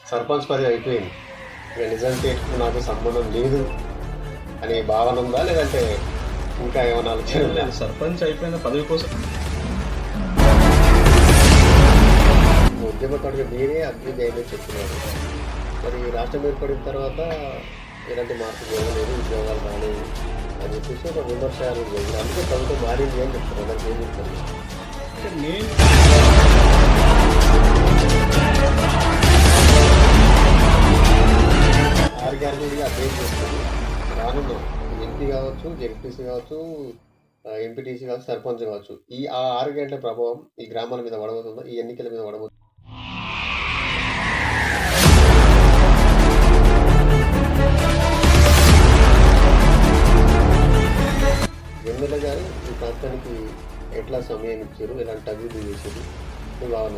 సర్పంచ్ పదవి అయిపోయింది, ఇక నిజానికి నాకు సంబంధం లేదు అనే భావన ఉందా, లేదంటే ఇంకా ఏమైనా ఆలోచన ఉందా? సర్పంచ్ అయిపోయిన పదవి కోసం ఉద్యమకారుడిగా మీరే అభివృద్ధి అయిందని చెప్తున్నారు. మరి రాష్ట్రం ఏర్పడిన తర్వాత ఎలాంటి మార్పు జరగలేదు, ఉద్యోగాలు రాలేదు అని చెప్పేసి ఒక విమర్శలు జరిగింది. అందుకే ప్రభుత్వం మారింది అని చెప్తున్నారు. దానికి ఏం చెప్తారు? అంటే నేను ఆర్గానిక్గా అప్డేట్ చేస్తుంది. రానున్నాం ఎంపీ కావచ్చు, జెడ్పీసీ కావచ్చు, ఎంపీటీసీ కావచ్చు, సర్పంచ్ కావచ్చు, ఈ 6 గంటల ప్రభావం ఈ గ్రామాల మీద పడబోతుందా, ఈ ఎన్నికల మీద పడబోతుందా? ఎమ్మెల్యే గారు ఈ ప్రాంతానికి ఎట్లా సమయం ఇచ్చారు, ఎలాంటి అభివృద్ధి చేశారు, మీ భావన?